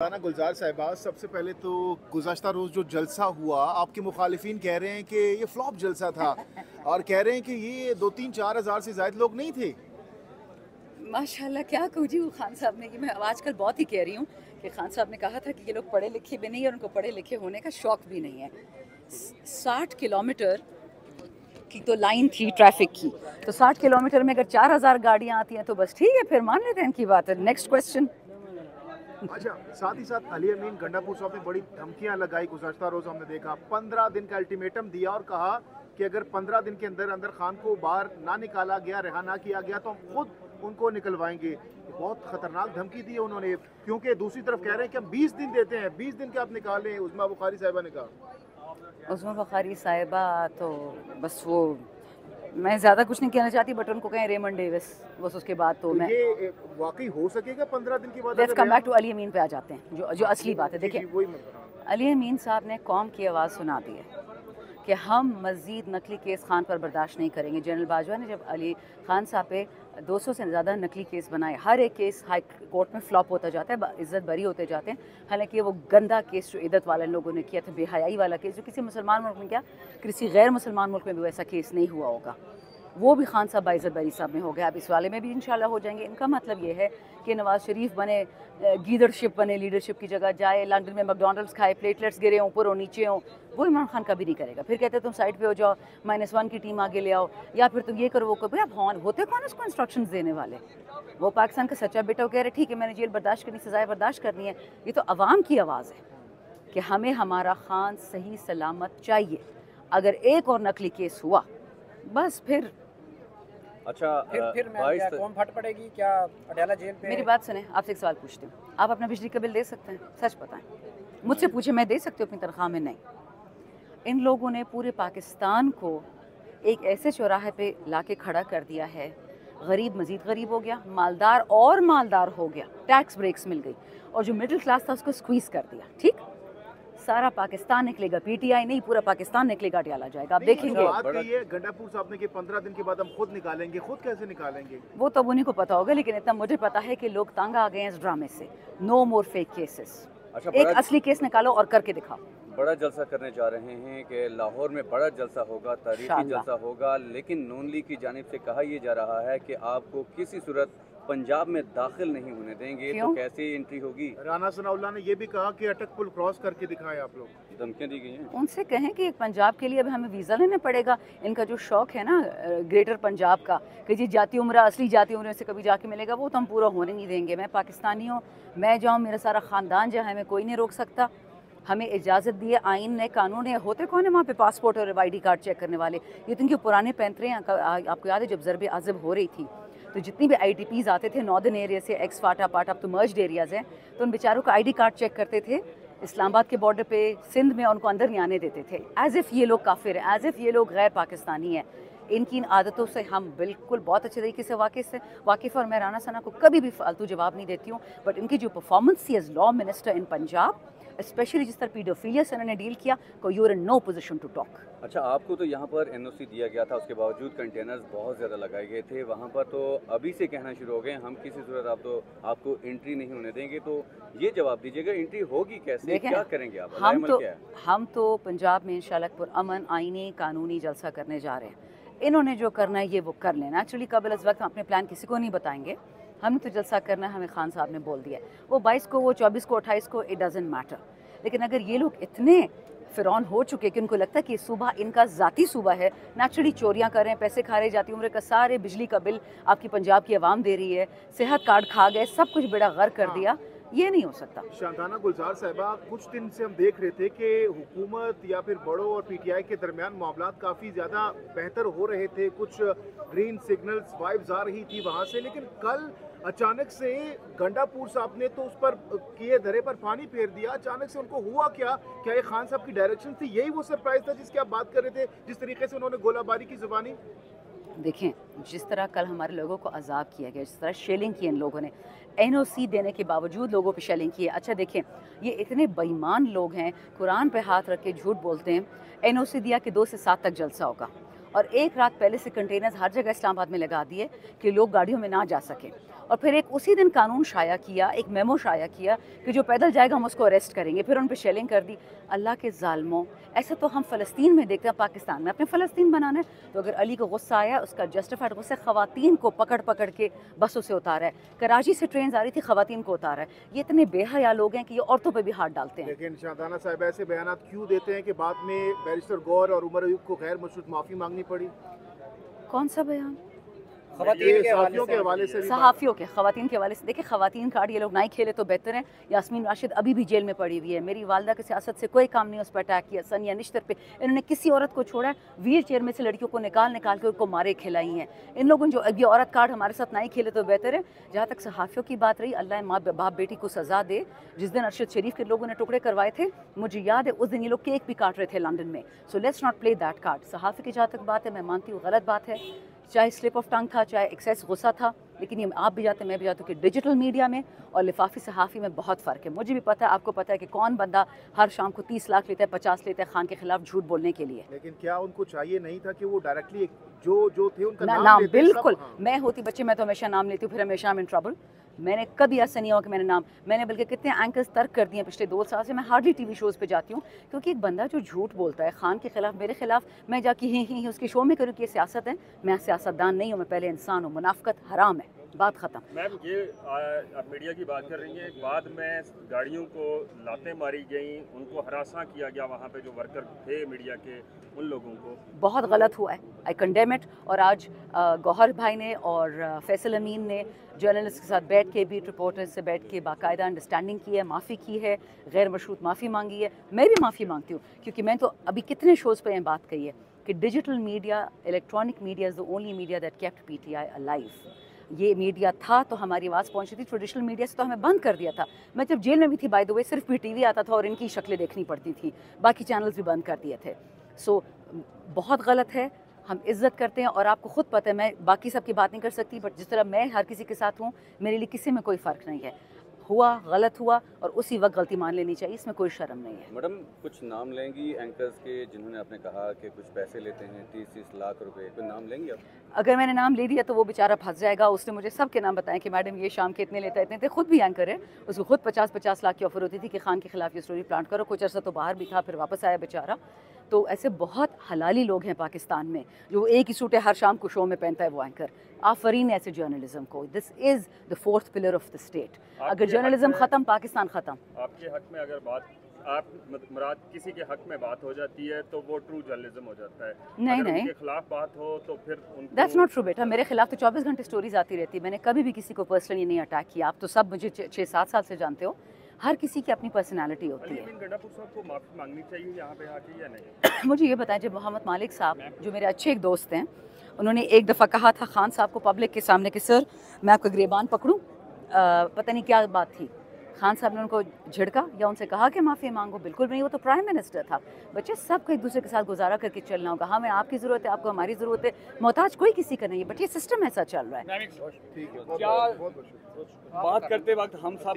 राना गुलजार साहिबा, सबसे पहले तो गुज़श्ता रोज़ जो जलसा हुआ, आपके मुखालिफिन कह रहे हैं कि ये फ्लॉप जलसा था और कह रहे हैं कि ये 2-3-4 हज़ार से ज़ायद लोग नहीं थे। माशाल्लाह क्या कहूँ जी वो खान साहब ने कि मैं आजकल बहुत ही कह रही हूँ कि खान साहब ने कहा था कि ये लोग पढ़े लिखे भी नहीं है और उनको पढ़े लिखे होने का शौक भी नहीं है। 60 किलोमीटर की तो लाइन थी ट्रैफिक की, तो 60 किलोमीटर में अगर 4,000 गाड़ियाँ आती हैं तो बस ठीक है, फिर मान लेते हैं इनकी बात है। Next question. अच्छा, साथ ही साथ अली अमीन गंडापुर साहब ने बड़ी धमकियां लगाई। गुज़श्ता रोज़ हमने देखा 15 दिन का अल्टीमेटम दिया और कहा कि अगर 15 दिन के अंदर अंदर खान को बाहर ना निकाला गया, रिहा ना किया गया तो हम खुद उनको निकलवाएंगे। बहुत खतरनाक धमकी दी है उन्होंने, क्योंकि दूसरी तरफ कह रहे हैं कि हम 20 दिन देते हैं, 20 दिन के आप निकालें। उज़मा बुखारी साहिबा ने कहा। उस्मा बुखारी साहिबा तो बस वो, मैं ज़्यादा कुछ नहीं कहना चाहती, बट उनको कहें रेमंड डेविस, बस उसके बाद तो मैं ये वाकई हो सकेगा 15 दिन के बाद? Let's come back to Ali Amin पे आ जाते हैं, जो असली बात है। देखिए, वही मैं अली अमीन साहब ने कौम की आवाज़ सुना दी है कि हम मज़ीद नकली केस खान पर बर्दाश्त नहीं करेंगे। जनरल बाजवा ने जब अली खान साहब पे 200 से ज़्यादा नकली केस बनाए, हर एक केस हाई कोर्ट में फ्लॉप होता जाता है, इज़्ज़त बरी होते जाते हैं। हालांकि वो गंदा केस जो इद्दत वाले लोगों ने किया था, बेहयाई वाला केस, जो किसी मुसलमान मुल्क में, क्या किसी गैर मुसलमान मुल्क में भी वैसा केस नहीं हुआ होगा, वो भी खान साहब बाइज़्ज़त बरी साहब में हो गया। अब इस वाले में भी इंशाल्लाह हो जाएंगे। इनका मतलब ये है कि नवाज शरीफ बने, लीडरशिप बने, लीडरशिप की जगह जाए, लंदन में मैकडॉनल्ड्स खाए, प्लेटलेट्स गिरे ऊपर और नीचे हों, वो इमरान खान कभी नहीं करेगा। फिर कहते तुम साइड पे हो जाओ, -1 की टीम आगे ले आओ, या फिर तुम ये करो वो करो। भाई आप होते कौन उसको इंस्ट्रक्शंस देने वाले? वो पाकिस्तान का सच्चा बेटा हो, कह रहे ठीक है मैंने जेल बर्दाश्त करनी, सजाएं बर्दाश्त करनी है। ये तो अवाम की आवाज़ है कि हमें हमारा खान सही सलामत चाहिए। अगर एक और नकली केस हुआ बस फिर अच्छा फिर मैं क्या कौन फट पड़ेगी क्या अडयाला जेल पे? मेरी बात सुने, आपसे एक सवाल पूछती हूँ, आप अपना बिजली का बिल दे सकते हैं? सच बताएं, मुझसे पूछे, मैं दे सकती हूँ अपनी तनख्वाह में? नहीं। इन लोगों ने पूरे पाकिस्तान को एक ऐसे चौराहे पे लाके खड़ा कर दिया है, गरीब मजीद गरीब हो गया, मालदार और मालदार हो गया, टैक्स ब्रेक्स मिल गई, और जो मिडिल क्लास था उसको स्क्वीज कर दिया। ठीक, सारा पाकिस्तान निकलेगा, पीटीआई नहीं पूरा पाकिस्तान निकलेगा, अडयाला जाएगा, आप देखेंगे। बात कही है गंडापुर साहब ने कि 15 दिन के बाद हम खुद निकालेंगे। खुद कैसे निकालेंगे? वो तो उन्हीं को पता होगा, लेकिन इतना मुझे पता है कि लोग तंग आ गए हैं इस ड्रामे से। नो मोर फेक केसेस। अच्छा, एक असली केस निकालो और करके दिखाओ। बड़ा जलसा करने जा रहे हैं कि लाहौर में बड़ा जलसा होगा, तारीखी जलसा होगा, लेकिन नून लीग की जानिब से कहा यह जा रहा है कि आपको किसी सूरत पंजाब में दाखिल नहीं होने देंगे। तो कैसे एंट्री होगी? राना सनाउल्लाह ने यह भी कहा कि अटक पुल क्रॉस करके दिखाएं आप लोग। धमकियां दी गई हैं। उनसे कहें कि पंजाब के लिए अब हमें वीज़ा लेना पड़ेगा। इनका जो शौक है ना ग्रेटर पंजाब का, कि जी जाती उम्र असली जाती उम्र से कभी जाके मिलेगा, वो तो हम पूरा होने नहीं देंगे। मैं पाकिस्तानी हूँ, मैं जाऊँ, मेरा सारा ख़ानदान जो है, हमें कोई नहीं रोक सकता। हमें इजाज़त दी है, आइन ने, कानून है। होते कौन है वहाँ पे पासपोर्ट और ID कार्ड चेक करने वाले? ये तो इनके पुराने पैंतरे हैं। आपको याद है जब ज़रब अज़ब हो रही थी तो जितनी भी IDPs आते थे नॉर्दर्न एरिया से, एक्स फाटा पार्ट, अब तो मर्ज्ड एरियाज़ हैं, तो उन बेचारों का ID कार्ड चेक करते थे इस्लामाबाद के बॉर्डर पे, सिंध में, उनको अंदर नहीं आने देते थे, एज़ इफ़ ये लोग काफिर हैं, एज़ इफ़ ये लोग गैर पाकिस्तानी हैं। इनकी इन आदतों से हम बिल्कुल बहुत अच्छे तरीके से वाकिफ़ और मैं राना सना को कभी भी फालतू जवाब नहीं देती हूँ, बट इनकी जो परफॉर्मेंस थी as law minister in Punjab, specially जिस तरह पीडोफिलिया से उन्होंने डील किया, को you are in no position to talk. अच्छा, आपको तो यहाँ पर NOC दिया गया था, उसके बावजूद कंटेनर्स बहुत ज़्यादा लगाए गए थे वहाँ पर, तो अभी से कहना शुरू हो गए हम किसी सूरत आपको एंट्री नहीं होने देंगे। तो ये जवाब दीजिएगा, एंट्री होगी कैसे, क्या करेंगे आप? हम तो पंजाब में इंशाअल्लाह पुरअमन आईनी कानूनी जलसा करने जा रहे हैं। इन्होंने जो करना है ये वो कर लेना। एक्चुअली कबल इस वक्त हम अपने प्लान किसी को नहीं बताएंगे, हमने तो जलसा करना है, हमें खान साहब ने बोल दिया। वो 22 को, वो 24 को, 28 को, इट डजंट मैटर। लेकिन अगर ये लोग इतने फिरौन हो चुके कि उनको लगता है कि सूबा इनका ज़ाती सूबा है, नेचुरली चोरियां कर रहे हैं, पैसे खा रहे, जाती उम्र का सारे बिजली का बिल आपकी पंजाब की आवाम दे रही है, सेहत कार्ड खा गए, सब कुछ बेड़ा गर्क कर दिया, ये नहीं हो सकता। शांताना गुलजार साहिबा, कुछ दिन से हम देख रहे थे कि हुकूमत या फिर बड़ों और PTI के दरमियान मामलात काफ़ी ज़्यादा बेहतर हो रहे थे, कुछ ग्रीन सिग्नल्स वाइब्स आ रही थी वहाँ से, लेकिन कल अचानक से गंडापुर साहब ने तो उस पर किए धरे पर पानी फेर दिया। अचानक से उनको हुआ क्या? क्या ये खान साहब की डायरेक्शन थी? यही वो सरप्राइज था जिसकी आप बात कर रहे थे, जिस तरीके से उन्होंने गोलाबारी की जुबानी? देखें, जिस तरह कल हमारे लोगों को अजाब किया गया, जिस तरह शेलिंग की इन लोगों ने, NOC देने के बावजूद लोगों पे शेलिंग की है। अच्छा देखें, ये इतने बेईमान लोग हैं, कुरान पे हाथ रख के झूठ बोलते हैं। NOC दिया कि 2 से 7 तक जलसा होगा, और एक रात पहले से कंटेनर्स हर जगह इस्लामाबाद में लगा दिए कि लोग गाड़ियों में ना जा सकें। और फिर एक उसी दिन कानून शाया किया, एक मेमो शाया किया कि जो पैदल जाएगा हम उसको अरेस्ट करेंगे, फिर उन पर शेलिंग कर दी। अल्लाह के ज़ालिमों, ऐसा तो हम फ़लस्तीन में देखते हैं, पाकिस्तान में अपने फ़लस्तीन बनाना है। तो अगर अली को गुस्सा आया, उसका जस्टिफाइड गुस्सा, ख़वातीन को पकड़ पकड़ के बसों से उतारा है, कराची से ट्रेन आ रही थी, ख़वातीन को उतारा है। ये इतने बेहया लोग हैं कि ये औरतों पर भी हाथ डालते हैं। लेकिन शाहदाना साहब ऐसे बयान क्यों देते हैं कि बाद में बैरिस्टर गौर और उमर अयूब को गैर मशरूत माफ़ी मांगनी पड़ी? कौन सा बयान? ये सहाफ़ियों के हवाले से भी सहाफ़ियों के, ख़वातीन के हवाले से। देखिए, ख़वातीन कार्ड ये लोग ना ही खेले तो बेहतर है। यास्मीन राशिद अभी भी जेल में पड़ी हुई है। मेरी वालदा के सियासत से कोई काम नहीं, उस पर अटैक किया। सनिया निश्तर पे इन्होंने किसी औरत को छोड़ा है, व्हील चेयर में से लड़कियों को निकाल निकाल के उनको मारे खिलाई हैं। इन लोगों ने जो ये औरत कार्ड हमारे साथ ना ही खेले तो बेहतर है। जहाँ तक सहाफ़ियों की बात रही, अल्लाह माँ बाप बेटी को सज़ा दे। जिस दिन अरशद शरीफ के लोगों ने टुकड़े करवाए थे, मुझे याद है उस दिन ये लोग केक भी काट रहे थे लंदन में। So let's not play that card. सहाफ़ी की जहाँ तक बात है, मैं मानती हूँ गलत बात है, चाहे स्लिप ऑफ टंग था, चाहे एक्सेस गुस्सा था, लेकिन ये आप भी जाते हैं, मैं भी जाती हूँ कि डिजिटल मीडिया में और लिफाफी सहाफ़ी में बहुत फ़र्क है। मुझे भी पता है, आपको पता है कि कौन बंदा हर शाम को 30 लाख लेता है, 50 लेता है खान के खिलाफ झूठ बोलने के लिए। लेकिन क्या उनको चाहिए नहीं था कि वो डायरेक्टली जो थे उनका नाम नाम लेते? बिल्कुल। हाँ। मैं होती बच्चे, मैं तो हमेशा नाम लेती हूँ, फिर हमेशा I'm in trouble। मैंने कभी ऐसा नहीं हुआ कि मैंने बल्कि कितने एंकर्स तर्क कर दिए पिछले 2 साल से। मैं हार्डली टीवी शोज़ पे जाती हूँ, क्योंकि एक बंदा जो झूठ बोलता है खान के खिलाफ, मेरे खिलाफ, मैं जाके ही उसके शो में करूँ कि ये सियासत है। मैं सियासतदान नहीं हूँ, मैं पहले इंसान हूँ। मुनाफकत हराम है, बात ख़त्म। मैम, ये आप मीडिया की बात कर रही हैं, बाद में गाड़ियों को लातें मारी गई, उनको हरासा किया गया, वहाँ पे जो वर्कर थे मीडिया के, उन लोगों को। बहुत गलत हुआ है, आई कंडेम इट। और आज गौहर भाई ने और फैसल अमीन ने जर्नलिस्ट के साथ बैठ के, बीट रिपोर्टर्स से बैठ के बाकायदा अंडरस्टैंडिंग की है, माफ़ी की है, गैर मशरूत माफ़ी मांगी है। मैं भी माफ़ी मांगती हूँ, क्योंकि मैं तो अभी कितने शोज़ पर यह बात कही है कि digital media, electronic media is the only media that kept PTI alive. ये मीडिया था तो हमारी आवाज़ पहुंची थी, ट्रेडिशनल मीडिया से तो हमें बंद कर दिया था। मैं जब जेल में भी थी, बाय द वे, सिर्फ PTV आता था और इनकी शक्लें देखनी पड़ती थी, बाकी चैनल्स भी बंद कर दिए थे। सो बहुत गलत है। हम इज़्ज़त करते हैं और आपको ख़ुद पता है, मैं बाकी सब की बात नहीं कर सकती, बट जिस तरह मैं हर किसी के साथ हूँ, मेरे लिए किसी में कोई फ़र्क नहीं है। हुआ, गलत हुआ, और उसी वक्त गलती मान लेनी चाहिए, इसमें कोई शर्म नहीं है। मैडम, कुछ नाम लेंगी एंकर्स के जिन्होंने आपने कहा कि कुछ पैसे लेते हैं, 30-30 लाख रुपए, कोई नाम लेंगी आप? अगर मैंने नाम ले दिया तो वो बेचारा फंस जाएगा। उसने मुझे सबके नाम बताए कि मैडम ये शाम के इतने लेता है, इतने थे। खुद भी एंकर है, उसको खुद 50-50 लाख की ऑफर होती थी कि खान के खिलाफ ये स्टोरी प्लांट करो। कुछ अर्सा तो बाहर भी था, फिर वापस आया बेचारा। तो ऐसे बहुत हलाली लोग हैं पाकिस्तान में, जो एक ही सूट है हर शाम को शो में पहनता है वो एंकर। आफरीन ऐसे जर्नलिज्म को। This is the 4th pillar of the state. अगर जर्नलिज्म ख़त्म, पाकिस्तान ख़त्म। आपके हक में अगर बात, आप मुराद किसी के हक में बात हो जाती है तो वो ट्रू जर्नलिज्म हो जाता है। नहीं, अगर नहीं, उनके खिलाफ बात हो तो फिर उनको... दैट्स नॉट ट्रू बेटा। मेरे खिलाफ तो 24 घंटे स्टोरीज आती रहती है। मैंने कभी भी किसी को पर्सनली नहीं अटैक किया। आप तो सब मुझे 6-7 साल से जानते हो। हर किसी की अपनी पर्सनैलिटी होती है। गंडापुर साहब को माफ़ी मांगनी चाहिए यहाँ पे आके या नहीं? मुझे ये बताएं, जब मोहम्मद मालिक साहब, जो मेरे अच्छे एक दोस्त हैं, उन्होंने एक दफ़ा कहा था खान साहब को पब्लिक के सामने कि सर मैं आपका गिरेबान पकड़ूं, पता नहीं क्या बात थी। खान साहब ने उनको झिड़का या उनसे कहा कि माफ़ी मांगो? बिल्कुल भी नहीं, वो तो प्राइम मिनिस्टर था। बच्चे, सबको एक दूसरे के साथ गुजारा करके चलना होगा। हमें आपकी ज़रूरत है, आपको हमारी ज़रूरत है, मोहताज कोई किसी का नहीं है, बट ये सिस्टम ऐसा चल रहा है। ठीक है, बहुत बहुत शुक्रिया। बात करते वक्त हम सब